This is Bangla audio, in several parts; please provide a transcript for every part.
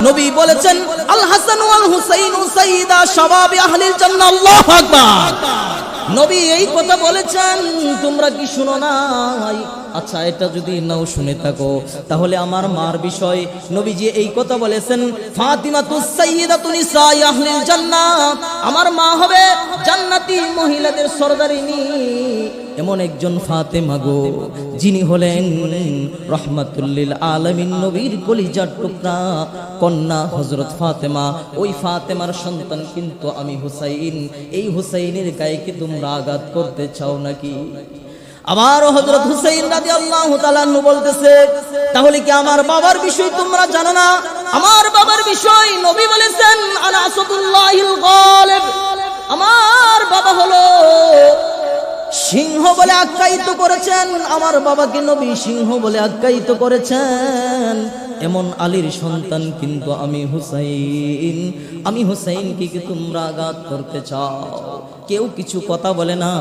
নবী বলেছেন আল হাসান ওয়াল হুসাইন সাইয়্যিদা শাবাবি আহলিল জান্নাহ। আল্লাহু আকবার। নবী এই কথা বলেছেন, তোমরা কি শুনো নাই? আচ্ছা, এটা যদি নাও শুনে থাকো তাহলে আমার মার বিষয় নবীজি এই কথা বলেছেন, ফাতিমাতুস সাইয়্যিদাতু নিসাই আহলিল জান্নাহ, আমার মা হবে জান্নাতি মহিলাদের সরদারিনী। এমন একজন ফাতেমা গো, যিনি হলেন রাহমাতুল লিল আলামিন, নবীর কলিজার টুকরা কন্যা হযরত ফাতেমা। ওই ফাতেমার সন্তান কিন্তু আমি হুসাইন। এই হুসাইনের গায়ে কি তোমরা আঘাত করতে চাও নাকি? আবার হযরত হুসাইন রাদিয়াল্লাহু তাআলা আনহু বলতেছে, তাহলে কি আমার বাবার বিষয় তোমরা জানো না? আমার বাবার বিষয় নবী বলেছেন আনা আসাদুল্লাহিল গালিব, আমার বাবা হলো সিংহ বলে আখ্যায়িত করেছেন। আমার বাবাকে নবী সিংহ বলে আখ্যায়িত করেছেন। এমন আলীর সন্তান কিন্তু আমি হুসাইন। আমি হুসাইনকে কি তোমরা আঘাত করতে চাও? কেউ কিছু কথা বলে না,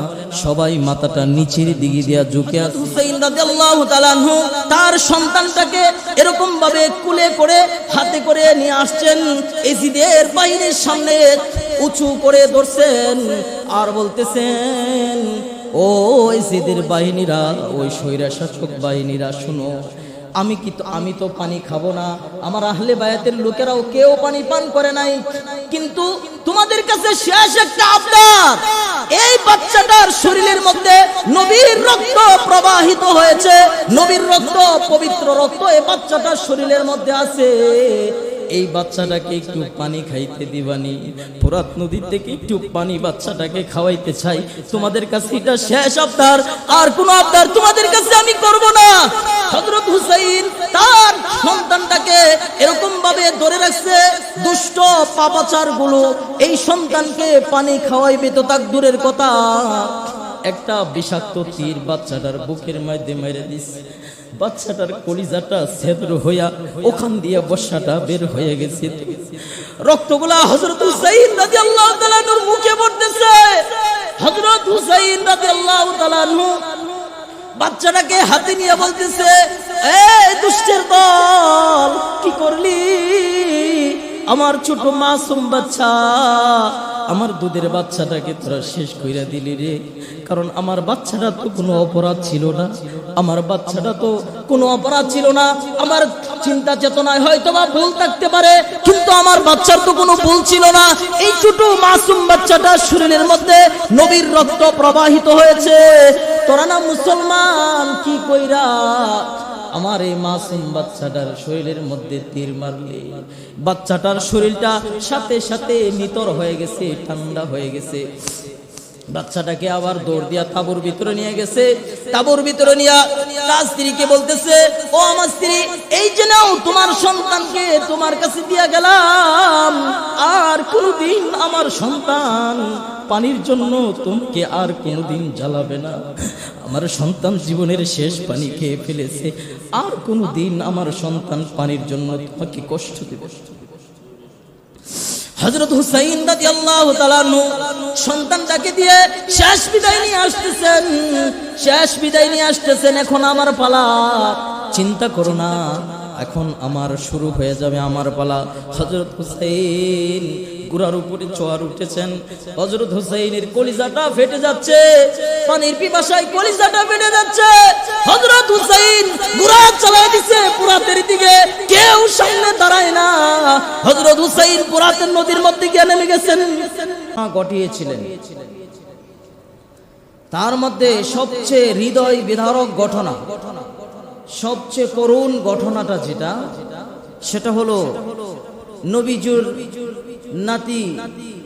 সবাই মাথাটা নিচের দিকে দিয়া ঝুঁকে আছে। হুসাইন রাদিয়াল্লাহু তাআলা আনহু তার সন্তানটাকে এরকম ভাবে কুলে করে হাতে করে নিয়ে আসছেন, এজিদের বাহিনীর সামনে উঁচু করে ধরছেন আর বলতেছেন, ও এজিদের বাহিনীরা, ওই স্বৈরশাসক বাহিনীরা, শুনো, আমি তো পানি খাবো না, আমার আহলে বায়াতের লোকেরাও কেউ পানি পান করে নাই, কিন্তু তোমাদের কাছে শেষ একটা আবদার, এই বাচ্চাটার শরীরের মধ্যে নবীর রক্ত প্রবাহিত হয়েছে, নবীর রক্ত, পবিত্র রক্ত এই বাচ্চাটার শরীরের মধ্যে আছে, এই বাচ্চাটাকে একটু পানি খাইতে দিবানি? ফোরাত নদী থেকে একটু পানি বাচ্চাটাকে খাওয়াইতে চাই, তোমাদের কাছে এটা শেষ আবদার, আর কোনো আবদার তোমাদের কাছে আমি করব না। হযরত হুসাইন তার সন্তানটাকে এরকম ভাবে ধরে রাখছে, দুষ্ট পাপাচার গুলো এই সন্তানকে পানি খাওয়াইবে তো তাক দূরের কথা, একটা বিষাক্ত তীর বাচ্চাটার বুকের মধ্যে মেরে দিছে। বাচ্চাটার কলিজাটা ছেদ্র হইয়া ওখান দিয়ে বর্ষাটা বের হয়ে গেছে, রক্তগুলা হযরত হুসাইন রাদিয়াল্লাহু তাআলা নূর মুখে পড়তেছে। হযরত হুসাইন রাদিয়াল্লাহু তাআলা নূর বাচ্চাটাকে হাতে নিয়ে বলতেছে, এই দুষ্টের দল, কি করলি? আমার ছোট মাসুম বাচ্চা, আমার দুধের বাচ্চাটাকে তোরা শেষ কইরা দিলি রে। কারণ আমার বাচ্চাটা তো কোনো অপরাধ ছিল না, আমার বাচ্চাটা তো কোনো অপরাধ ছিল না, আমার চিন্তা চেতনায় হয়তো বা ভুল থাকতে পারে, কিন্তু আমার বাচ্চার তো কোনো ভুল ছিল না। এই ছোট মাসুম বাচ্চাটার শরীরের মধ্যে নবীর রক্ত প্রবাহিত হয়েছে, তোরা না মুসলমান, কি কইরা আমার এই মাসুম বাচ্চাটার শরীরের মধ্যে তীর মারলে? বাচ্চাটার শরীরটা সাথে সাথে নিতর হয়ে গেছে, ঠান্ডা হয়ে গেছে। বাচ্চাটাকে আবার দৌড় দিয়া তাঁবুর ভিতরে নিয়ে গেছে। তাঁবুর ভিতরে নিয়ে তার স্ত্রীকে বলতেছে, ও আমার স্ত্রী, এই যে নাও তোমার সন্তানকে তোমার কাছে দিয়া গেলাম, আর কোনদিন আমার সন্তান পানির জন্য তোমাকে আর কোনদিন জ্বালাবে না। আমার সন্তান জীবনের শেষ পানি খেয়ে ফেলেছে, আর কোনদিন আমার সন্তান পানির জন্য তোমাকে কষ্ট দেবে। হযরত হুসাইন রাদিয়াল্লাহু তাআলা সন্তানটাকে দিয়ে শেষ বিদায় নিয়ে আসতেছেন, শেষ বিদায় নিয়ে আসতেছেন। এখন আমার পালা, চিন্তা করো না, এখন আমার শুরু হয়ে যাবে আমার পালা। হযরত হুসাইন গুড়ার উপরে চোয়ার উঠেছেন, হযরত হুসাইনের কলিজাটা ফেটে যাচ্ছে, পানির পিপাসায় কলিজাটা ফেটে যাচ্ছে। হযরত হুসাইন গুড়া চালায় দিছে পুরাতের দিকে, কেউ সামনে দাঁড়ায় না। হযরত হুসাইন পুরাতের নদীর মধ্যে গিয়ে নেমে গেছেন। ঘটিয়েছিলেন, তার মধ্যে সবচেয়ে হৃদয় বিদারক ঘটনা, সবচেয়ে করুণ ঘটনাটা যেটা, সেটা হলো নবীজুর নাতি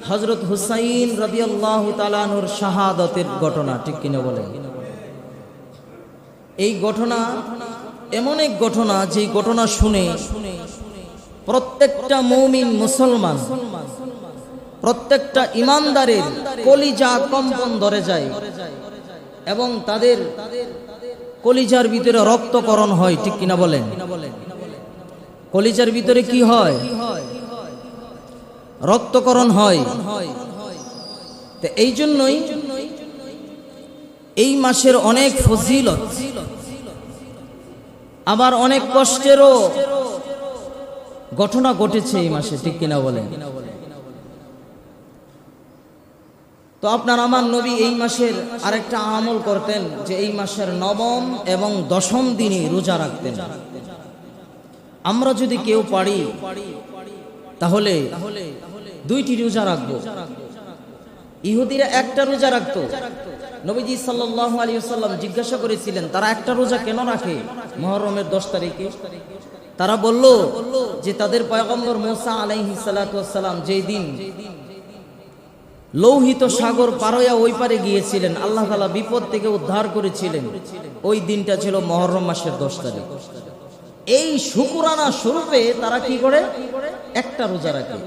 হযরত হুসাইন রাদিয়াল্লাহু তাআলা আনহুর শাহাদাতের ঘটনা, ঠিক কিনা বলেন? এই ঘটনা এমন এক ঘটনা, যে ঘটনা শুনে প্রত্যেকটা মুমিন মুসলমান, প্রত্যেকটা ইমানদারের কলিজা কম্পন ধরে যায় এবং তাদের কলিজার ভিতরে রক্তকরণ হয়, ঠিক কিনা বলেন? কলিজার ভিতরে কি হয়? রক্তকরণ হয়। তো এই জন্যই এই মাসের অনেক ফজিলত, আবার অনেক কষ্টেরও ঘটনা ঘটেছে এই মাসে, ঠিক কিনা বলেন? তো আপনার আমার নবী এই মাসের আরেকটা আমল করতেন যে এই মাসের নবম এবং দশম দিনে রোজা রাখতেন। আমরা যদি কেউ পারি তাহলে দুইটি রোজা রাখবো। ইহুদিরা একটা রোজা রাখতো। নবীজি সাল্লাল্লাহু আলাইহি ওয়াসাল্লাম জিজ্ঞাসা করেছিলেন তারা একটা রোজা কেন রাখে মুহররমের 10 তারিখে? তারা বলল যে তাদের পয়গম্বর মুসা আলাইহিস সালাতু ওয়াস সালাম যেই দিন লৌহিত সাগর পার হয়ে ওই পারে গিয়েছিলেন, আল্লাহ তাআলা বিপদ থেকে উদ্ধার করেছিলেন, ওই দিনটা ছিল মুহররম মাসের 10 তারিখ। এই শুকরানা স্বরূপে তারা কি করে? একটা রোজা রাখে।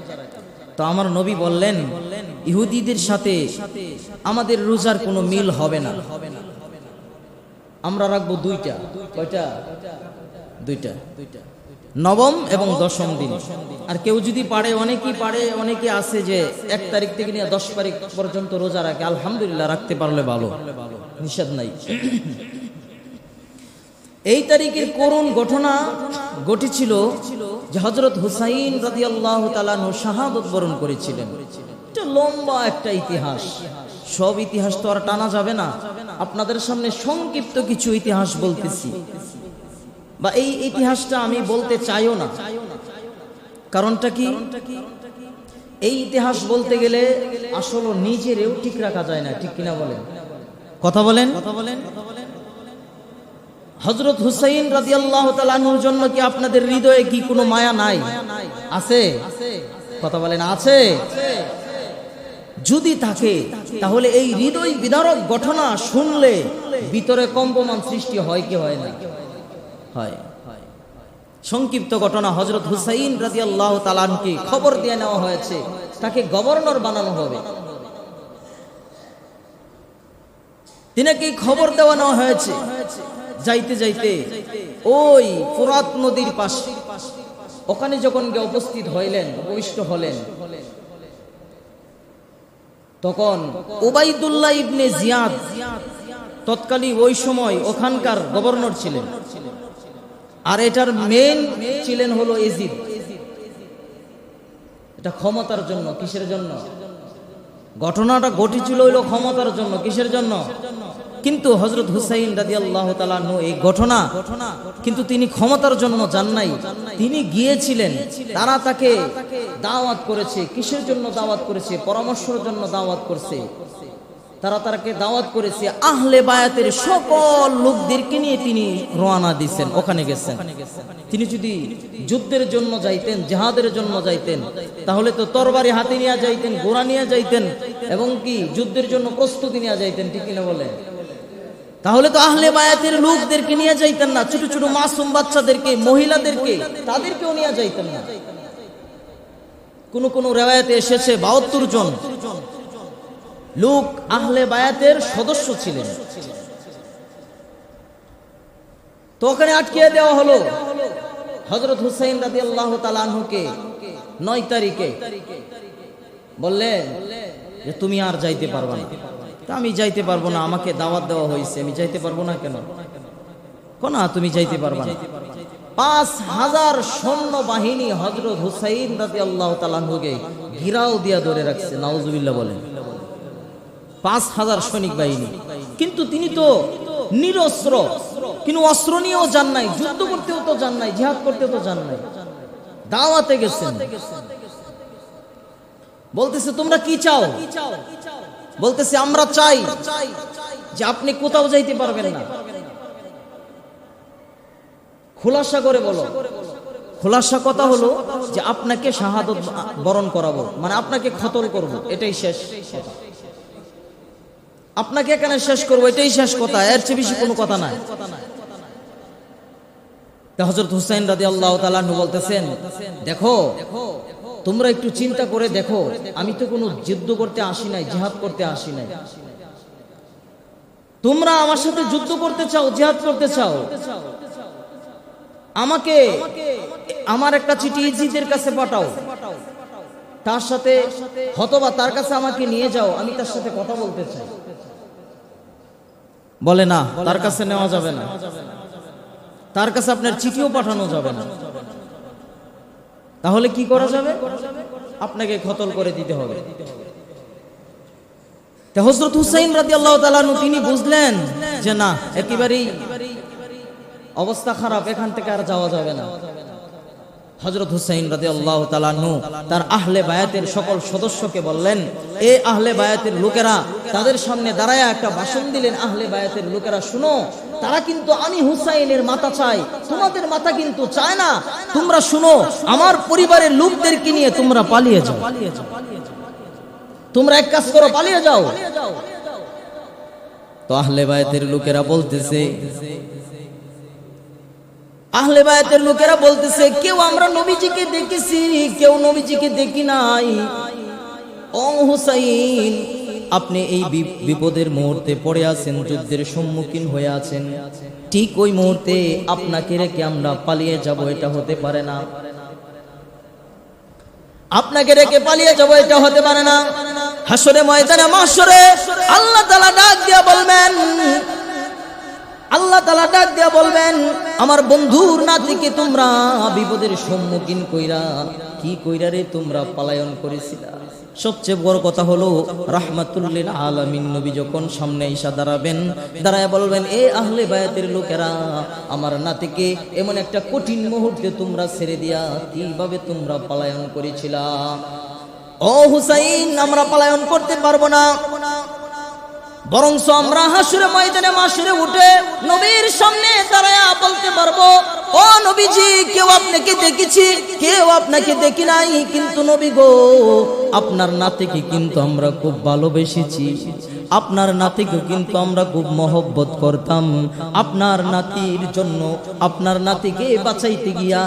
তো আমার নবী বললেন ইহুদিদের সাথে আমাদের রোজার কোনো মিল হবে না, আমরা রাখবো দুইটা। কয়টা? দুইটা, নবম এবং দশম দিন। আর কেউ যদি পারে, অনেকেই পারে, অনেকে আছে যে 1 তারিখ থেকে নিয়ে 10 তারিখ পর্যন্ত রোজা রাখে, আলহামদুলিল্লাহ, রাখতে পারলে ভালো, নিষেধ নাই। এই তারিখের করুণ ঘটনা ঘটেছিল যে হযরত হুসাইন রাদিয়াল্লাহু তাআলা আনহু শাহাদাত বরণ করেছিলেন। এটা লম্বা একটা ইতিহাস, সব ইতিহাস তো আর টানা যাবে না। আপনাদের সামনে সংক্ষিপ্ত কিছু ইতিহাস বলতেছি, বা এই ইতিহাসটা আমি বলতে চাইও না। কারণটা কি? এই ইতিহাস বলতে গেলে আসলে নিজেরও ঠিক রাখা যায় না, ঠিক কিনা বলেন? কথা বলেন। হযরত হুসাইন রাদিয়াল্লাহু তাআলা আনহুর জন্য কি আপনাদের হৃদয়ে কি কোনো মায়া নাই? আছে? কথা বলেন, আছে? যদি থাকে তাহলে এই হৃদয় বিদারক ঘটনা শুনলে ভিতরে কম্পমান সৃষ্টি হয় কি হয় না? হয়। সংক্ষিপ্ত ঘটনা, হযরত হুসাইন রাদিয়াল্লাহু তাআলা আনহুকে খবর দিয়ে নেওয়া হয়েছে তাকে গভর্নর বানানো হবে। তিনাকে খবর দেওয়া নেওয়া হয়েছে। যাইতে যাইতে ওই ফুরাত নদীর পাশে ওখানে যখন গিয়ে উপস্থিত হইলেন, উপবিষ্ট হলেন, তখন উবাইদুল্লাহ ইবনে জিয়াদ তৎকালীন ওই সময় ওখানকার গভর্নর ছিলেন, আর এটার মেন ছিলেন হলো এজিদ। এটা ক্ষমতার জন্য। কিসের জন্য? ঘটনাটা ঘটেছিল হইল ক্ষমতার জন্য। কিসের জন্য? কিন্তু হযরত হুসাইন রাদিয়াল্লাহু তাআলা আনহু এই ঘটনা কিন্তু তিনি ক্ষমতার জন্য যান নাই, তিনি গিয়েছিলেন। তারা তাকে দাওয়াত করেছে। কিসের জন্য দাওয়াত করেছে? পরামর্শের জন্য দাওয়াত করছে। তারা তাকে দাওয়াত করেছে। আহলে বায়াতের সকল লোকদেরকে নিয়ে তিনি রওনা দিয়েছেন, ওখানে গেছেন। তিনি যদি যুদ্ধের জন্য যাইতেন, জিহাদের জন্য যাইতেন, তাহলে তো তরবারি হাতে নিয়ে যাইতেন, ঘোড়া নিয়ে যাইতেন, এবং কি যুদ্ধের জন্য প্রস্তুতি নিয়ে যাইতেন, ঠিক কিনা বলে? তাহলে তো আহলে বায়াতের লোকদেরকে নিয়ে যাইতেন না, ছোট ছোট মাসুম বাচ্চাদেরকে, মহিলাদেরকে, তাদেরকেও নিয়ে যাইতেন না। কোন কোন রিওয়ায়াতে এসেছে 72 জন লোক আহলে বায়াতের সদস্য ছিলেন। তো ওখানে আটকিয়ে দেওয়া হলো হযরত হুসাইন রাদিয়াল্লাহু তাআলা আনহুকে। 9 তারিখে বললেন যে তুমি আর যাইতে পারবে না। তা আমি যাইতে পারবো না, আমাকে দাওয়াত দেওয়া হয়েছে, আমি যাইতে পারবো না। কেন? কোনা তুমি যাইতে পারবে না। 5000 সৈন্য বাহিনী হযরত হুসাইন রাদিয়াল্লাহু তাআলা আনহুকে ঘিরাও দিয়া ধরে রাখছে। নাউজুবিল্লাহ বলেন। 5000 সৈনিক বাহিনী। কিন্তু তিনি তো নিরস্ত্র, কিন্তু অস্ত্র নিয়েও যান নাই, যুদ্ধ করতেও তো যান নাই, জিহাদ করতেও তো যান নাই, দাওয়াতে গেছেন। বলতেছে তোমরা কি চাও? বলতেছে আমরা চাই যে আপনি কোথাও যাইতে পারবেন না। খোলাসা করে বলো। খোলাসা কথা হলো যে আপনাকে শাহাদাত বরণ করাবো, মানে আপনাকে কতল করব, এটাই শেষ কথা। আপনাকে এখানে শেষ করবো, এটাই শেষ কথা, এর চেয়ে বেশি কোনো কথা নাই। হযরত হুসাইন রাদিয়াল্লাহু তাআলা আনহু বলতেছেন, দেখো তোমরা একটু চিন্তা করে দেখো, আমি তো কোনো যুদ্ধ করতে আসি নাই, জিহাদ করতে আসি নাই। তোমরা আমার সাথে যুদ্ধ করতে চাও, জিহাদ করতে চাও, আমাকে আমার একটা চিঠি ইজিদের কাছে পাঠাও, তার সাথে হতবা তার কাছে আমাকে নিয়ে যাও, আমি তার সাথে কথা বলতে চাই। বলে না, তার কাছে নেওয়া যাবে না, তার কাছে আপনার চিঠিও পাঠানো যাবে না। তাহলে কি করা যাবে? আপনাকে কতল করে দিতে হবে। হযরত হুসাইন রাদিয়াল্লাহু তাআলা আনহু তিনি বুঝলেন যে না, একেবারেই অবস্থা খারাপ, এখান থেকে আর যাওয়া যাবে না। হযরত হুসাইন রাদিয়াল্লাহু তাআলা আনহু তার আহলে বায়াতের সকল সদস্যকে বললেন, এ আহলে বায়াতের লোকেরা, তাদের সামনে দাঁড়ায় একটা ভাষণ দিলেন। আহলে বায়াতের লোকেরা, শুনো, তারা কিন্তু আমি হুসাইনের মাথা চাই, তোমাদের মাথা কিন্তু চায় না। তোমরা শুনো, আমার পরিবারের লোকদেরকে নিয়ে তোমরা পালিয়ে যাও। তোমরা এক কাজ করো, পালিয়ে যাও। তো আহলে বায়াতের লোকেরা বলতেছে, আহলে বায়াতের লোকেরা বলতেছে, কেউ আমরা নবীজিকে দেখেছি, কেউ নবীজিকে দেখি নাই। ও হুসাইন, আপনি এই বিপদের মুহূর্তে পড়ে আছেন, যুদ্ধের সম্মুখীন হয়ে আছেন, ঠিক ওই মুহূর্তে আপনাকে রেখে আমরা পালিয়ে যাব, এটা হতে পারে না। আপনাকে রেখে পালিয়ে যাব, এটা হতে পারে না। হাসরে ময়দানে মাহশরে আল্লাহ তাআলা ডাক দিয়া বলবেন, আল্লাহ তাআলা ডাক দিয়া বলবেন, আমার বন্ধুর নাতিকে তোমরা বিপদের সম্মুখীন কইরা, কি কইরা রে তোমরা পলায়ন করেছিলা। সবচেয়ে বড় কথা হলো, রাহমাতুল লিল আলামিন নবী যখন সামনে এসে দাঁড়াবেন, দাঁড়ায় বলবেন, এ আহলে বায়াতের লোকেরা, আমার নাতিকে এমন একটা কঠিন মুহূর্তে তোমরা ছেড়ে দিয়া কিভাবে তোমরা পলায়ন করেছিলা। ও হুসাইন, আমরা পলায়ন করতে পারবো না, বরংস আমরা হাসরে ময়দানে মাহশরে উঠে নবীর সামনে দাঁড়ায়া বলতে পারবো, ও নবীজি, কেউ আপনাকে দেখেছি, কেউ আপনাকে দেখি নাই, কিন্তু নবী গো, আপনার নাতিকে কিন্তু আমরা খুব ভালোবেসেছি, আপনার নাতিকে কিন্তু আমরা খুব মহব্বত করতাম। আপনার নাতির জন্য, আপনার নাতিকে বাঁচাইতে গিয়া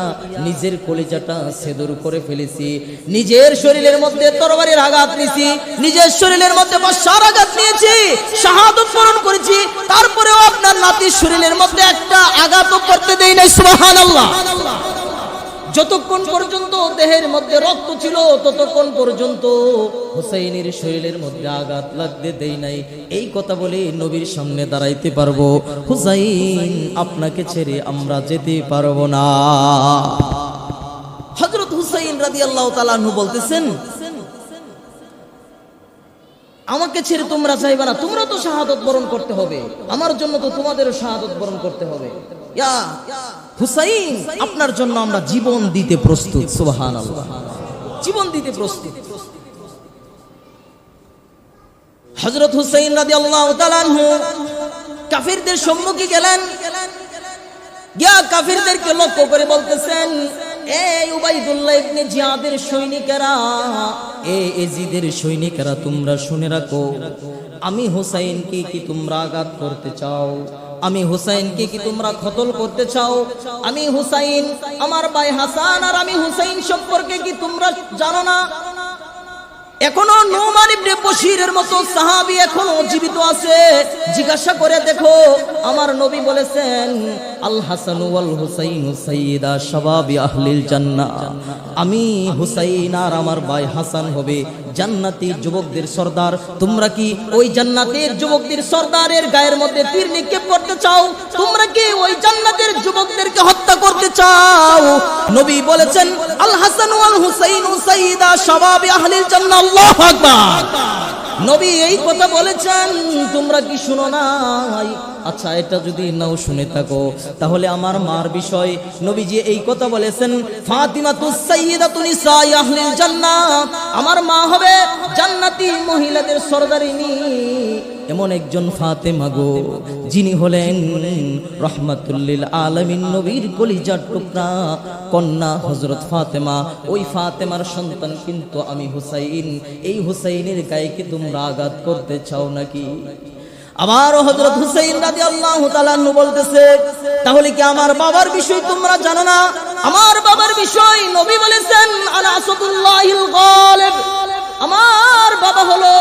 নিজের কলিজাটা ছেদর করে ফেলেছি, নিজের শরীরের মধ্যে তরবারির আঘাত নিয়েছি, নিজের শরীরের মধ্যে বর্ষার আঘাত নিয়েছি, শাহাদাত বরণ করেছি, তারপরেও আপনার নাতির শরীরের মধ্যে একটা আঘাতও করতে দেই নাই। সুবহানাল্লাহ। যতক্ষণ পর্যন্ত দেহের মধ্যে রক্ত ছিল, ততক্ষণ পর্যন্ত হুসাইনের শরীরের মধ্যে আঘাত লাগতে দেই নাই। এই কথা বলে নবীর সামনে দাঁড়াইতে পারবো। হুসাইন, আপনাকে ছেড়ে আমরা যেতে পারবো না। হযরত হুসাইন রাদিয়াল্লাহু তাআলা আনহু বলতেছেন, আমাকে ছেড়ে তোমরা যাইবা না, তোমরা তো শাহাদাত বরণ করতে হবে, আমার জন্য তো তোমাদেরও শাহাদাত বরণ করতে হবে। ইয়া হুসাইন, আপনার জন্য আমরা জীবন দিতে প্রস্তুত। সুবহানাল্লাহ, জীবন দিতে প্রস্তুত। হযরত হুসাইন রাদিয়াল্লাহু তাআলা আনহু কাফিরদের সম্মুখে গেলেন, গিয়া কাফিরদেরকে লক্ষ্য করে বলতেছেন, এই উবাইদুল্লাহ ইবনে জিয়াদের সৈনিকেরা, এজিদের সৈনিকেরা, তোমরা শুনে রাখো, আমি হুসাইনকে কি তোমরা আঘাত করতে চাও? আমি হুসাইনকে কি তোমরা কতল করতে চাও? আমি হুসাইন, আমার ভাই হাসান আর আমি হুসাইন সম্পর্কে কি তোমরা জানো না? এখনো নুমান ইবনে বশিরের মতো সাহাবী এখনো জীবিত আছে, জিজ্ঞাসা করে দেখো। আমার নবী বলেছেন, আল হাসান ওয়াল হুসাইন সাইয়্যিদা শাবাবি আহলিল জান্নাহ, আমি হুসাইন আর আমার ভাই হাসান হবে জান্নাতি যুবকদের সর্দার। তোমরা কি ওই জান্নাতের যুবকদের সর্দারের গায়ের মধ্যে তীর নিক্ষেপ করতে চাও? তোমরা কি ওই জান্নাতের যুবকদেরকে হত্যা করতে চাও? নবী বলেছেন, আল হাসান ওয়াল হুসাইন সাইয়্যিদা শাবাবি আহলিল জান্নাহ। আল্লাহু আকবার। নবী এই কথা বলেছেন, তোমরা কি শুনো নাই? আচ্ছা, এটা যদি নাও শুনে থাকো, তাহলে আমার মার বিষয় নবীজি এই কথা বলেছেন, ফাতিমাতুস সাইয়্যিদাতু নিসাই আহলিল জান্নাহ, আমার মা হবে জান্নাতি মহিলাদের সরদারিনী। এমন একজন ফাতেমা গো, যিনি হলেন রাহমাতুল লিল আলামিন, নবীর কলিজার টুকরা কন্যা হযরত ফাতেমা। ওই ফাতেমার সন্তান কিন্তু আমি হুসাইন। এই হুসাইনের গায়ে কি তোমরা আঘাত করতে চাও নাকি? আবার হযরত হুসাইন রাদিয়াল্লাহু তাআলা আনহু বলতেছে, তাহলে কি আমার বাবার বিষয় তোমরা জানো না? আমার বাবার বিষয় নবী বলেছেন, আনা আসাদুল্লাহিল গালিব, আমার বাবা হলো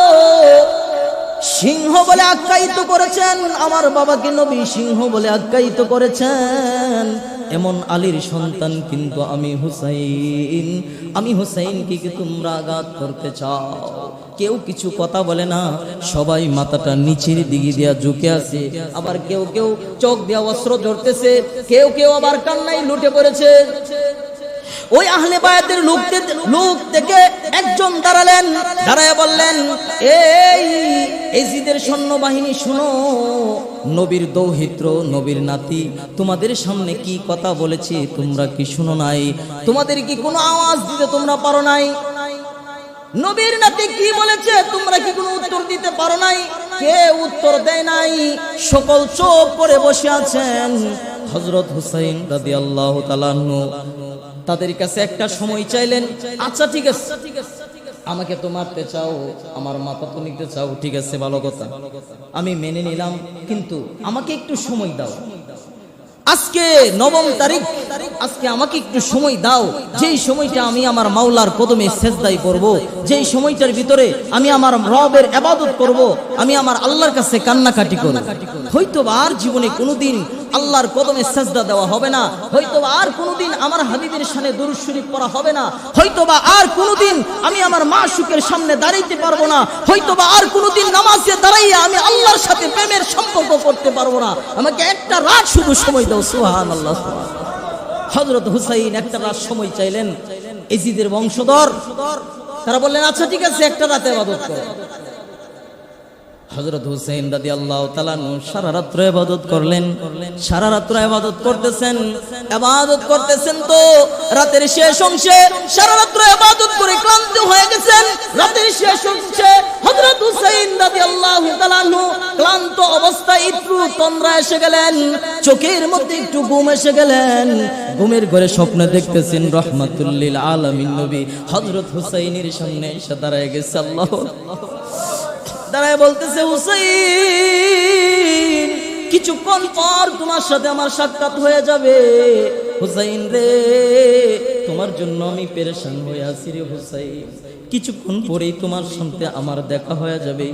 সিংহ বলে আখ্যায়িত করেছেন। আমার বাবাকে নবী সিংহ বলে আখ্যায়িত করেছেন। এমন আলীর সন্তান কিন্তু আমি হুসাইন। আমি হুসাইনকে কি তোমরা আঘাত করতে চাও? কেউ কিছু কথা বলে না, সবাই মাথাটা নিচের দিকে দিয়া ঝুঁকে আছে। আবার কেউ কেউ চোখ দিয়া অস্ত্র ধরতেছে, কেউ কেউ আবার কান্নায় লুটে পড়েছে। ওই আহলে বায়াতের লোক থেকে একজন দাঁড়ালেন, দাঁড়ায় বললেন, এই এজিদের সৈন্যবাহিনী শুনো, নবীর দৌহিত্র, নবীর নাতি, তোমাদের সামনে কি কথা বলেছি তোমরা কি শুনো নাই? তোমাদের কি কোনো আওয়াজ দিতে তোমরা পারো নাই? নবীর নাতি কি বলেছে তোমরা কি কোনো উত্তর দিতে পারো নাই? কে উত্তর দেয় নাই, সকল চুপ করে বসে আছেন। হযরত হুসাইন রাদিয়াল্লাহু তাআলা আনহু তাদের কাছে একটা সময় চাইলেন। আচ্ছা ঠিক আছে, আমাকে তো মারতে চাও, আমার মাথা তো নিতে চাও, ঠিক আছে ভালো কথা, আমি মেনে নিলাম, কিন্তু আমাকে একটু সময় দাও। আজকে 9 তারিখ, আজকে আমাকে একটু সময় দাও, যেই সময়টা আমি আমার মাওলার কদমে সেজদায় করব, যেই সময়টার ভিতরে আমি আমার রবের ইবাদত করব, আমি আমার আল্লাহর কাছে কান্নাকাটি করব। হয়তোবা আর জীবনে কোনোদিন আল্লাহর কদমে সেজদা দেওয়া হবে না, হয়তোবা আর কোনোদিন আমার হাবিবের শানে দুরূদ শরীফ পড়া হবে না, হয়তোবা আর কোনোদিন আমি আমার মাশউকের সামনে দাঁড়াইতে পারবো না, হয়তোবা আর কোনোদিন নামাজে দাঁড়াইয়া আমি আল্লাহর সাথে প্রেমের সম্পর্ক করতে পারবো না। আমাকে একটা রাত শুধু সময় দাও। সুবহানাল্লাহ। হযরত হুসাইন একটা রাত সময় চাইলেন। এজিদের বংশধর তারা বললেন, আচ্ছা ঠিক আছে, একটা রাতে ইবাদত করো। হযরত হুসাইন রাদিয়াল্লাহু তাআলা সারা রাত্র ইবাদত করলেন, সারা রাত্র ইবাদত করতেছেন তো রাতের শেষ অংশে সারা রাত্র ইবাদত করে ক্লান্ত হয়ে গেছেন। রাতের শেষ অংশে হযরত হুসাইন রাদিয়াল্লাহু তাআলা ক্লান্ত অবস্থায় একটু তন্দ্রা এসে গেলেন, চোখের মধ্যে একটু ঘুম এসে গেলেন। ঘুমের ঘরে স্বপ্ন দেখতেছেন রাহমাতুল লিল আলামিন নবী হযরত হুসাইনের সামনে এসে দাঁড়ায় গেছে। আল্লাহ দাঁড়ায় বলতেছে, হুসাইন কিছুক্ষণ পর তোমার সাথে আমার সাক্ষাৎ হয়ে যাবে। হুসাইন রে, তোমার জন্য আমি পেরেশান হয়ে আছি রে হুসাইন, কিছুক্ষণ পরেই তোমার সাথে আমার দেখা হয়ে যাবে।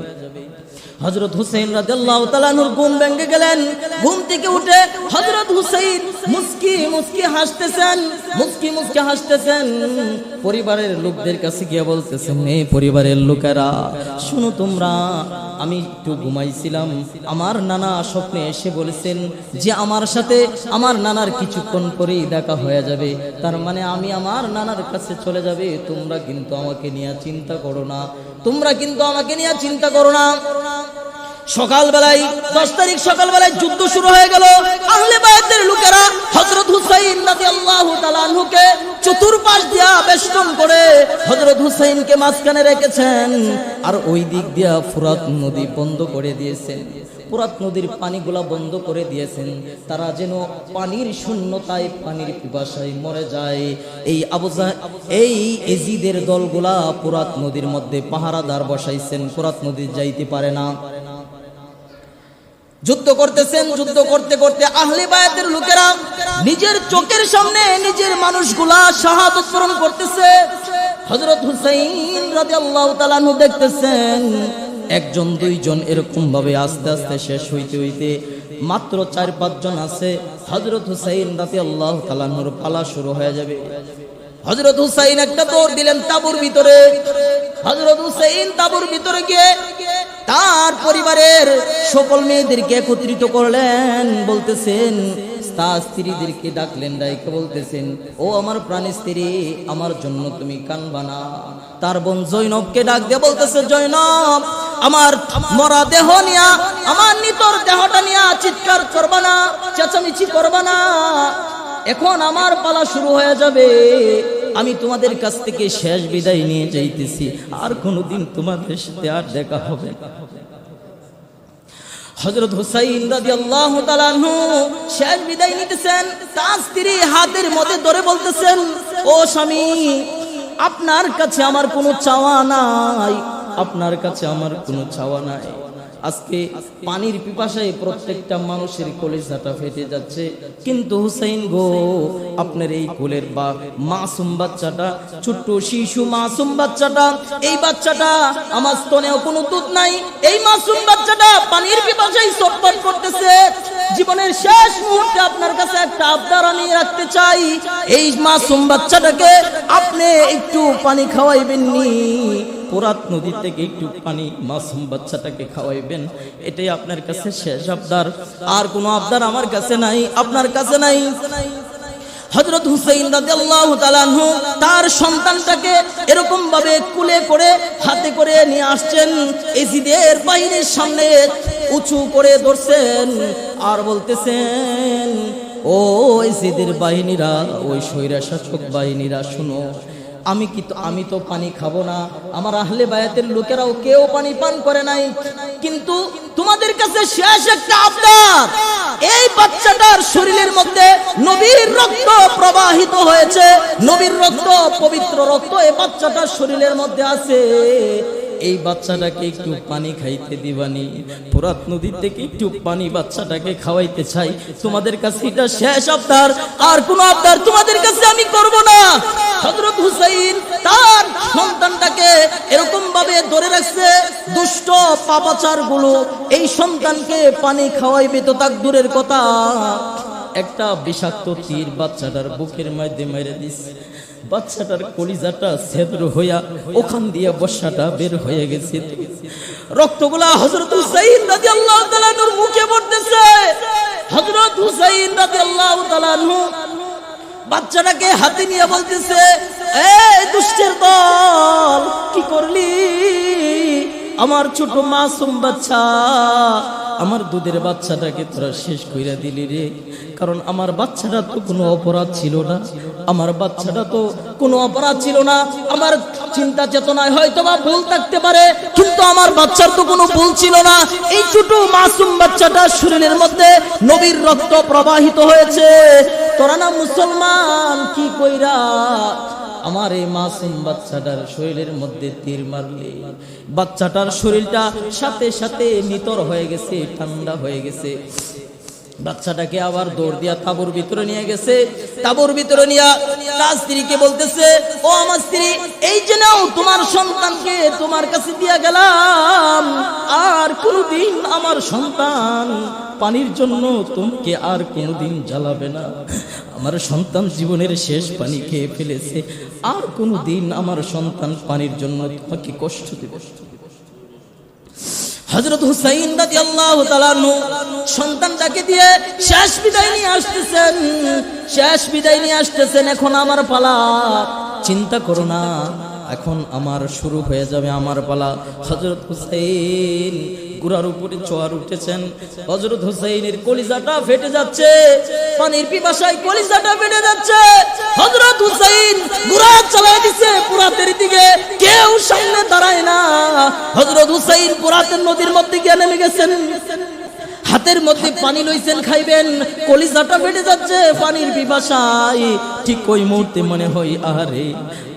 হযরত হুসাইন রাদিয়াল্লাহু তাআলা নূর ঘুম ভেঙে গেলেন। ঘুম থেকে উঠে হযরত হুসাইন মুস্কি মুস্কি হাসতেছেন। পরিবারের লোকদের কাছে গিয়ে বলতেছেন, এই পরিবারের লোকেরা শুনো তোমরা, আমি একটু ঘুমাইছিলাম, আমার নানা স্বপ্নে এসে বলেছেন যে আমার সাথে আমার নানার কিছুক্ষণ পরেই দেখা হয়ে যাবে, তার মানে আমি আমার নানার কাছে চলে যাবে। তোমরা কিন্তু আমাকে নিয়ে চিন্তা করো না। সকালবেলায় 10 তারিখ সকালবেলায় যুদ্ধ শুরু হয়ে গেল। আহলে বায়াতের লোকেরা হযরত হুসাইন রাদিয়াল্লাহু তাআলা আনহুকে চতুর্পাশ দিয়া বেষ্টন করে হযরত হুসাইনকে মাঝখানে রেখেছেন, আর ওই দিক দিয়া ফুরাত নদী বন্ধ করে দিয়েছেন, ফুরাত নদীর পানিগুলা বন্ধ করে দিয়েছেন। তারা যেন পানির শূন্যতায়, পানির পিপাসায় মরে যায়। এই এজিদের দলগুলা ফুরাত নদীর মধ্যে পাহারাদার বসাইছেন, ফুরাত নদী যাইতে পারে না। যুদ্ধ করতে করতে আহলে বায়াতের লোকেরা নিজের চোখের সামনে নিজের মানুষগুলা শাহাদাত বরণ করতেছে। হযরত হুসাইন রাদিয়াল্লাহু তাআলা দেখতেছেন একজন দুইজন এরকম ভাবে আস্তে আস্তে শেষ হইতে মাত্র 4-5 জন আছে। হযরত হুসাইন রাদিয়াল্লাহু তাআলা পালা শুরু হয়ে যাবে। হযরত হুসাইন একটা দৌড় দিলেন তাঁবুর ভিতরে। হযরত হুসাইন তাঁবুর ভিতরে গিয়ে তার পরিবারের সকল মেয়েদেরকে একত্রিত করলেন, বলতেছেন তার স্ত্রীদেরকে ডাকলেন, ডাইকে বলতেছেন, ও আমার প্রাণ স্ত্রী, আমার জন্য তুমি কানবা না। তার বোন জয়নবকে ডাক দিয়ে বলতেছে, জয়নব, আমার মরা দেহ নিয়া, আমার নিতর দেহটা নিয়া চিৎকার করবা না, চেঁচামেচি করবা না, এখন আমার পালা শুরু হয়ে যাবে। আমি তোমাদের কাছ থেকে শেষ বিদায় নিয়ে যাইতেছি, আর কোনোদিন তোমাদের সাথে আর দেখা হবে না। হযরত হুসাইন রাদিয়াল্লাহু তাআলা আনহু শেষ বিদায় নিতেছেন। তার স্ত্রী হাতের মধ্যে ধরে বলতেছেন, ও স্বামী, আপনার কাছে আমার কোনো চাওয়া নাই, আপনার কাছে আমার কোনো চাওয়া নাই। আজকে পানির পিপাসায় প্রত্যেকটা মানুষের কলিজাটা ফেটে যাচ্ছে, কিন্তু হুসাইন গো, আপনার এই কোলের বা মাসুম বাচ্চাটা, ছোট্ট শিশু মাসুম বাচ্চাটা, এই বাচ্চাটা আমার স্তনেও কোনো দুধ নাই, এই মাসুম বাচ্চাটা পানির পিপাসায় ছটফট করতেছে। জীবনের শেষ মুহূর্তে আপনার কাছে একটা আবদার আমি রাখতে চাই, এই মাসুম বাচ্চাটাকে আপনি একটু পানি খাওয়াইবেন নি, ফুরাত নদী থেকে একটু পানি মাসুম বাচ্চাটাকে খাওয়াইবেন, এটাই আপনার কাছে শেষ আবদার, আর কোনো আবদার আমার কাছে নাই, আপনার কাছে নাই। হযরত হুসাইন রাদিয়াল্লাহু তাআলা আনহু তার সন্তানটাকে এরকম ভাবে কুলে করে হাতে করে নিয়ে আসছেন, এজিদের বাহিনীর সামনে উঁচু করে ধরছেন আর বলতেছেন, ও এজিদের বাহিনীরা, ওই স্বৈরশাসক বাহিনীরা, শুনো, আমি তো পানি খাবো না, আমার আহলে বায়াতের লোকেরাও কেউ পানি পান করে নাই, কিন্তু তোমাদের কাছে শেষ একটা আবদার, এই বাচ্চাটার শরীরের মধ্যে নবীর রক্ত প্রবাহিত হয়েছে, নবীর রক্ত, পবিত্র রক্ত এই বাচ্চাটার শরীরের মধ্যে আছে, এই বাচ্চাটাকে একটু পানি খাইতে দিবানি, ফোরাত নদী থেকে একটু পানি বাচ্চাটাকে খাওয়াইতে চাই, তোমাদের কাছে এটা শেষ আবদার, আর কোনো আবদার তোমাদের কাছে আমি করব না। হযরত হুসাইন তার সন্তানটাকে এরকম ভাবে ধরে রাখছে, দুষ্ট পাপাচার গুলো এই সন্তানকে পানি খাওয়াইবে তো তাক দূরের কথা, একটা বিষাক্ত তীর বাচ্চাটার বুকের মধ্যে মেরে দিছে, বাচ্চাটার কলিজাটা ছেদ্র হইয়া ওখান দিয়ে বর্ষাটা বের হয়ে গেছে, রক্তগুলা হযরত হুসাইন রাদিয়াল্লাহু তাআলা নূর মুখে পড়তেছে। হযরত হুসাইন রাদিয়াল্লাহু তাআলা আনহু বাচ্চাটাকে হাতে নিয়ে বলতেছে, এই দুষ্টের দল, কি করলি? আমার ছোট মাসুম বাচ্চা, আমার দুধের বাচ্চাটাকে তোরা শেষ কইরা দিলি রে, কারণ আমার বাচ্চাটা তো কোনো অপরাধ ছিল না, আমার বাচ্চাটা তো কোনো অপরাধ ছিল না, আমার চিন্তা চেতনায় হয়তো বা ভুল থাকতে পারে, কিন্তু আমার বাচ্চার তো কোনো ভুল ছিল না, এই ছোট মাসুম বাচ্চাটার শরীরের মধ্যে নবীর রক্ত প্রবাহিত হয়েছে, তোরা না মুসলমান, কি কইরা আমার এই মাসুম বাচ্চাটার শরীরের মধ্যে তীর মারলে? বাচ্চাটার শরীরটা সাথে সাথে নিতর হয়ে গেছে, ঠান্ডা হয়ে গেছে, বাচ্চাটাকে আবার দৌড় দিয়া তাঁবুর ভিতরে নিয়ে গেছে, তাঁবুর ভিতরে নিয়ে তার স্ত্রীকে বলতেছে, ও আমার স্ত্রী, এই যে নাও তোমার সন্তানকে তোমার কাছে দিয়া গেলাম, আর কোনদিন আমার সন্তান পানির জন্য তোমাকে আর কোনদিন জ্বালাবে না, আমার সন্তান জীবনের শেষ পানি খেয়ে ফেলেছে, আর কোনদিন আমার সন্তান পানির জন্য তোমাকে কষ্ট দেবে। হযরত হুসাইন রাদিয়াল্লাহু তাআলা সন্তানটাকে দিয়ে শেষ বিদায় নিয়ে আসতেছেন, শেষ বিদায় নিয়ে আসতেছেন, এখন আমার পালা, চিন্তা করো না, এখন আমার শুরু হয়ে যাবে আমার পালা। হযরত হুসাইন গুড়ার উপরে চোয়ার উঠেছেন, হযরত হুসাইনের কলিজাটা ফেটে যাচ্ছে, পানির পিপাসায় কলিজাটা ফেটে যাচ্ছে, হযরত হুসাইন গুড়া চালায় দিছে পুরাতের দিকে, কেউ সামনে দাঁড়ায় না, হযরত হুসাইন পুরাতের নদীর মধ্যে গিয়ে নেমে গেছেন, হাতের মধ্যে পানি লইছেন খাইবেন, কলিজাটা ফেটে যাচ্ছে পানির পিপাসায়, ঠিক ওই মুহূর্তে মনে হয়, আরে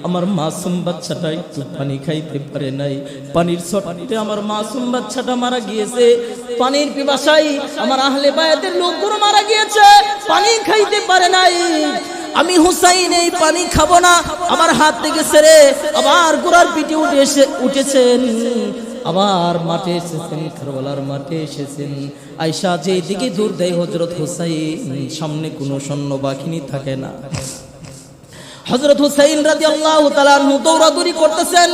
আমার মাসুম বাচ্চাটা একটু পানি খাইতে পারে নাই, পানির শর্টে আমার মাসুম বাচ্চাটা মারা গিয়েছে, পানির পিপাসায় আমার আহলে বায়াতের লোকগুলো মারা গিয়েছে, পানি খাইতে পারে নাই, আমি হুসাইন এই পানি খাবো না, আমার হাত থেকে ছেড়ে আবার গোড়ার পিঠে উঠেছেন, আবার মাঠে এসেছেন, কারবালার মাঠে এসেছেন, আয়েশা যেই দিকে দূর দেয় হযরত হুসাইন, সামনে কোনো সৈন্য বাহিনী থাকে না, হযরত হুসাইন রাদিয়াল্লাহু তাআলা আনহু দৌড়াদৌড়ি করতেছেন,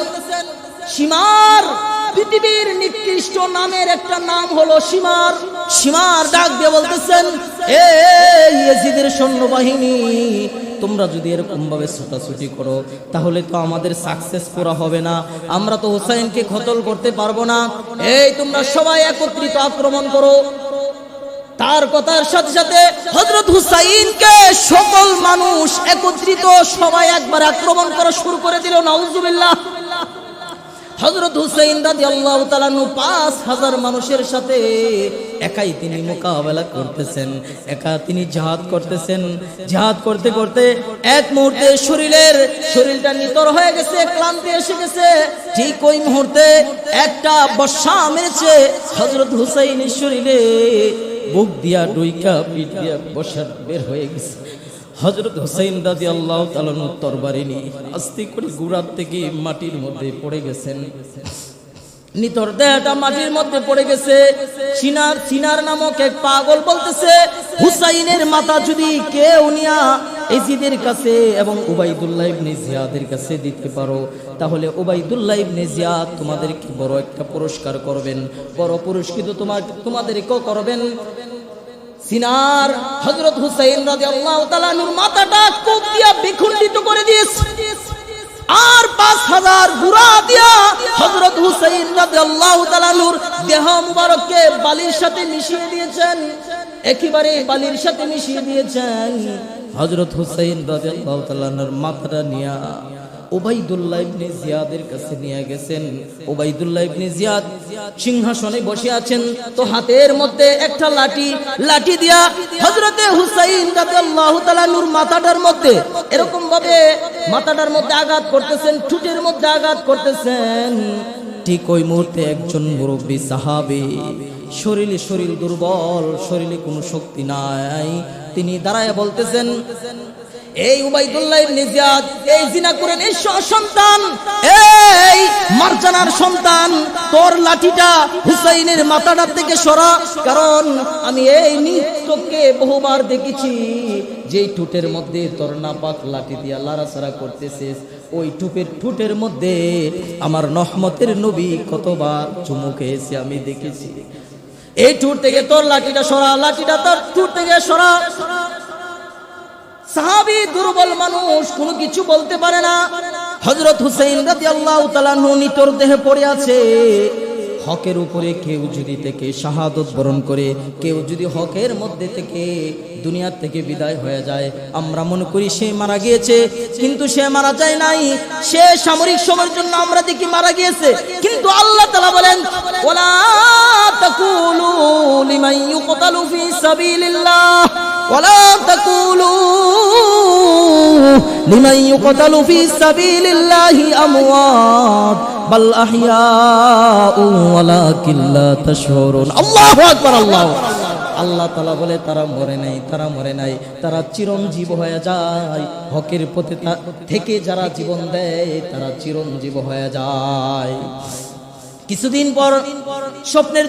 সীমার, পৃথিবীর নিকৃষ্ট নামের একটা নাম হলো সীমার, সীমার ডাক দিয়ে বলতেছেন, এই ইয়াজিদের সৈন্যবাহিনী, তোমরা যদি এরকম ভাবে ছুটাছুটি করো তাহলে তো আমাদের সাকসেস পুরা হবে না, আমরা তো হুসাইনকে কতল করতে পারবো না, এই তোমরা সবাই একত্রিত আক্রমণ করো। তার কথার সাথে সাথে হযরত হুসাইনকে সকল মানুষ একত্রিত সবাই একবার আক্রমণ করা শুরু করে দিল, নাউজুবিল্লাহ। হযরত হুসাইন রাদিয়াল্লাহু তাআলা 5000 মানুষের সাথে একাই তিনি মোকাবেলা করতেছেন, একা তিনি জিহাদ করতেছেন, জিহাদ করতে করতে এক মুহূর্তে শরীরটা নিতর হয়ে গেছে, ক্লান্তি এসে গেছে, ঠিক ওই মুহূর্তে একটা বর্ষা মেরেছে হযরত হুসাইনের শরীরে, বুক দিয়া ডুইকা পিঠ দিয়া বর্ষা বের হয়ে গেছে, হযরত হুসাইন রাদিয়াল্লাহু তাআলা তরবারি নিয়ে আস্তে করে গুড়ার থেকে মাটির মধ্যে পড়ে গেছেন, নিতর দেহটা মাটির মধ্যে পড়ে গেছে। সিনার নামক এক পাগল বলতেছে, হুসাইনের মাথা যদি কেউ নিয়া এজিদের কাছে এবং উবাইদুল্লাহ ইবনে জিয়াদের কাছে দিতে পারো, তাহলে উবাইদুল্লাহ ইবনে জিয়াদ তোমাদেরকে বড় একটা পুরস্কার করবেন, বড় পুরস্কৃত তোমাদেরকেও করবেন। সিনার হযরত হুসাইন রাদিয়াল্লাহু তাআলা আনহুর মাথাটা কোপ দিয়া বিখণ্ডিত করে দিয়েছে আর 5000 গুরা দিয়া হযরত হুসাইন রাদিয়াল্লাহু তাআলা আনহুর দেহ মুবারককে বালির সাথে মিশিয়ে দিয়েছেন একেবারে বালির সাথে মিশিয়ে দিয়েছেন হযরত হুসাইন রাদিয়াল্লাহু তাআলা আনহুর মাথাটা নিয়া উবাইদুল্লাহ ইবনে জিয়াদের কাছে নিয়ে গেছেন উবাইদুল্লাহ ইবনে জিয়াদ সিংহাসনে বসে আছেন তো হাতের মধ্যে একটা লাঠি দিয়া হযরতে হুসাইন রাদিয়াল্লাহু তাআলা নূর মাথাটার মধ্যে এরকম ভাবে মাথাটার মধ্যে আঘাত করতেছেন ঠুটের মধ্যে আঘাত করতেছেন ঠিক ওই মুহূর্তে একজন মুরব্বী সাহাবী শরীর দুর্বল শরীরে কোনো শক্তি নাই তিনি দাঁড়ায় বলতেছেন এই উবাইদুল্লাহ ইবনে জিয়াদ এই জিনা করেন এই সন্তান এই মারজানার সন্তান তোর লাঠিটা হুসাইনের মাথাটার থেকে সরা কারণ আমি এই নিত্যকে বহুবার দেখেছি যেই ঠুটের মধ্যে তোর নাপাক লাঠি দিয়া লাড়াছাড়া করতেছিস ওই ঠুটের মধ্যে আমার রহমতের নবী কতবার চুমু খেয়েছে আমি দেখেছি এই ঠুট থেকে তোর লাঠিটা সরা লাঠিটা তোর ঠুট থেকে সরা সাহাবী দুর্বল মানুষ কোনো কিছু বলতে পারে না হযরত হুসাইন রাদিয়াল্লাহু তাআলা আনহু নিতর দেহে পড়ে আছে হকের উপরে কেউ যদি থেকে শাহাদত বরণ করে কেউ যদি হকের মধ্যে থেকে দুনিয়া থেকে বিদায় হয়ে যায় আমরা মনে করি সে মারা গিয়েছে কিন্তু সে মারা যায় নাই সে সামরিক সময়ের জন্য আমরা দেখি মারা গিয়েছে কিন্তু আল্লাহ তাআলা বলেন ওয়ালা তাকুলু লিমান ইউকতালু ফি সাবিলিল্লাহ ওয়ালা তাকুলু লিমান ইউকতালু ফি সাবিলিল্লাহি আমওয়াত বাল আহইয়াউ ওয়ালাকিন লা তাশউরুন আল্লাহু আকবার আল্লাহ তাআলা বলে তারা মরে নাই তারা চিরঞ্জীব হয়ে যায় হকের পথে থেকে যারা জীবন দেয় তারা চিরঞ্জীব হয়ে যায় কিছুদিন পর স্বপ্নের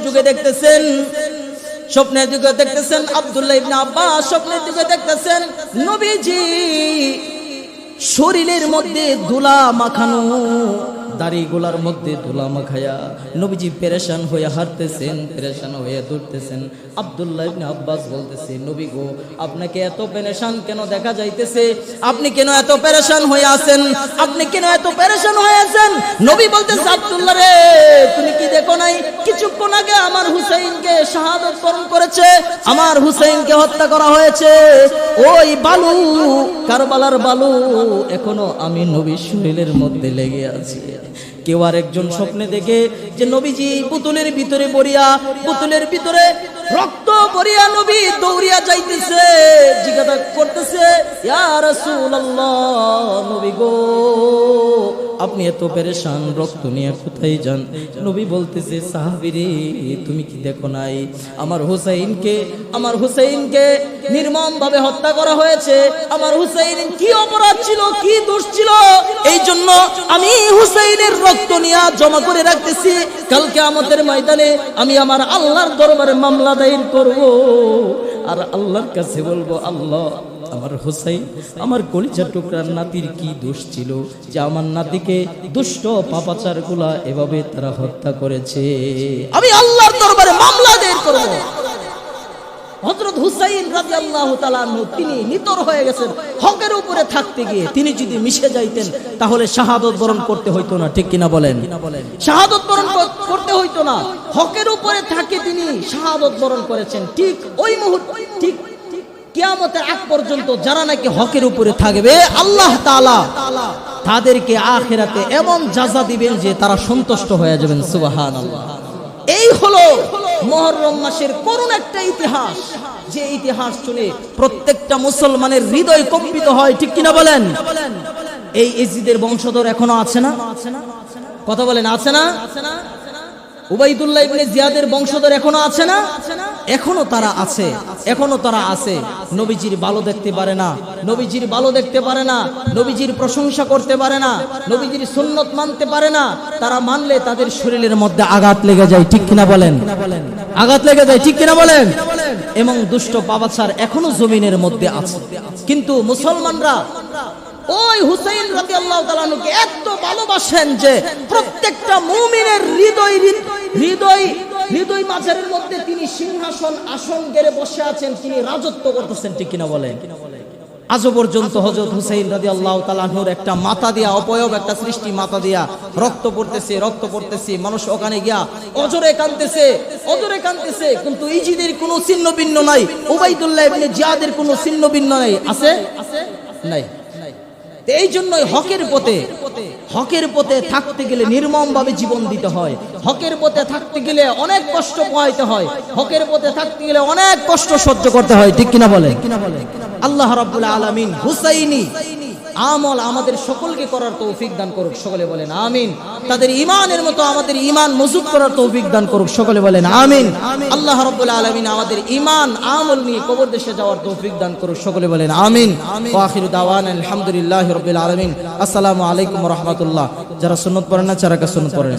যুগে দেখতেছেন আব্দুল্লাহ ইবনে আব্বাস স্বপ্নের যুগে দেখতেছেন নবীজি শরীরের মধ্যে ধুলা মাখানো দাড়িগুলার মধ্যে ধুলা মাখায়া নবীজি পেরেশান হয়ে হাঁটতেছেন পেরেশান হয়ে দৌড়তেছেন আব্দুল্লাহ ইবনে আব্বাস বলতেছে নবী গো আপনাকে এত পেরেশান কেন দেখা যাইতেছে আপনি কেন এত পেরেশান হয়ে আছেন নবী বলতেছে আব্দুল্লাহ রে তুমি কি দেখো নাই কিছুক্ষণ আগে আমার হুসাইনকে শাহাদাত বরণ করেছে আমার হুসাইনকে হত্যা করা হয়েছে ওই বালু কারবালার বালু এখনো আমি নবীর শরীরের মধ্যে লেগে আছি কেউ আর একজন স্বপ্নে দেখে যে নবীজি পুতুলের ভিতরে রক্ত ভরিয়া নবী দৌড়িয়া যাইতেছে জিজ্ঞাসা করতেছে ইয়া রাসূলুল্লাহ নবী গো আপনি এত পেরেশান রক্ত নিয়ে কোথায় যান নবী বলতেছে সাহাবীরে তুমি কি দেখো নাই আমার হুসাইনকে নির্মম ভাবে হত্যা করা হয়েছে আমার হুসাইন কি অপরাধ ছিল কি দোষ ছিল এই জন্য আমি হুসাইনের রক্ত নিয়ে জমা করে রাখতেছি কাল কিয়ামতের ময়দানে আমি আমার আল্লাহর দরবারে মামলা দায়ের করব আর আল্লাহর কাছে বলবো আল্লাহ আমার হুসাইন আমার কলিজার টুকরার নাতির কি দোষ ছিল যে আমার নাতিকে দুষ্ট পাপাচারগুলা এভাবে তারা হত্যা করেছে আমি আল্লাহর দরবারে মামলা দায়ের করব হযরত হুসাইন রাদিয়াল্লাহু তাআলা তিনি নিতর হয়ে গেছেন হকের উপরে থাকতে গিয়ে তিনি যদি মিশে যাইতেন তাহলে শাহাদাত বরণ করতে হইতো না ঠিক কিনা বলেন শাহাদাত বরণ করতে হইতো না হকের উপরে থাকে তিনি শাহাদাত বরণ করেছেন ঠিক ওই মুহূর্তে ঠিক কিয়ামতের আগ পর্যন্ত যারা নাকি হকের উপরে থাকবে আল্লাহ তাআলা তাদেরকে আখিরাতে এমন জাযা দিবেন যে তারা সন্তুষ্ট হয়ে যাবেন সুবহানাল্লাহ এই হলো মুহররম মাসের করুণ একটা ইতিহাস যে ইতিহাস শুনে প্রত্যেকটা মুসলমানের হৃদয় কম্পিত হয় ঠিক কিনা বলেন এই ইজিদের বংশধর এখনো আছে না কথা বলেন আছে না উবাইদুল্লাহ ইবনে জিয়াদের বংশধর এখনো আছে না এখনো তারা আছে নবীজির ভালো দেখতে পারে না নবীজির প্রশংসা করতে পারে না নবীজির সুন্নত মানতে পারে না তারা মানলে তাদের শরীরের মধ্যে আঘাত লেগে যায় ঠিক কিনা বলেন এবং দুষ্ট পাপাচার এখনো জমিনের মধ্যে আছে কিন্তু মুসলমানরা ওই হুসাইন রাদিয়াল্লাহু তাআলা আনহুকে এত ভালোবাসেন যে প্রত্যেকটা মুমিনের হৃদয় হৃদয় মাজারের মধ্যে তিনি সিংহাসন আসন গেড়ে বসে আছেন, তিনি রাজত্ব করতেছেন, ঠিক কিনা বলেন? আজও পর্যন্ত হযরত হুসাইন রাদিয়াল্লাহু তাআলা আনহুর একটা মাথা দিয়া, অপয়ব একটা সৃষ্টি, মাথা দিয়া রক্ত পড়তেছে, মানুষ ওখানে গিয়া অজরে কাঁদতেছে, কিন্তু ইজিদের কোনো চিহ্ন ভিন্ন নাই, উবাইদুল্লাহ ইবনে জিয়াদের কোনো চিহ্ন ভিন্ন নাই, আছে নাই। এই জন্যই হকের পথে থাকতে গেলে নির্মম ভাবে জীবন দিতে হয়, হকের পথে থাকতে গেলে অনেক কষ্ট পোহাইতে হয়, হকের পথে থাকতে গেলে অনেক কষ্ট সহ্য করতে হয়, ঠিক কিনা বলেন? আল্লাহ রাব্বুল আলামিন হুসাইনি আমল আমাদের সকলকে করার তৌফিক দান করুক, সকলে বলেন আমিন। তাদের ঈমানের মতো আমাদের ঈমান মজবুত করার তৌফিক দান করুক, সকলে বলেন আমিন। আল্লাহ রাব্বুল আলামিন আমাদের ঈমান আমল নিয়ে কবর দেশে যাওয়ার তৌফিক দান করুক, সকলে বলেন আমিন। ওয়া আখিরু দাওয়ানা আলহামদুলিল্লাহি রাব্বিল আলামিন। আসসালামু আলাইকুম ওয়া রাহমাতুল্লাহ। যারা সুন্নাত পড়েন না, যারা সুন্নাত পড়েন।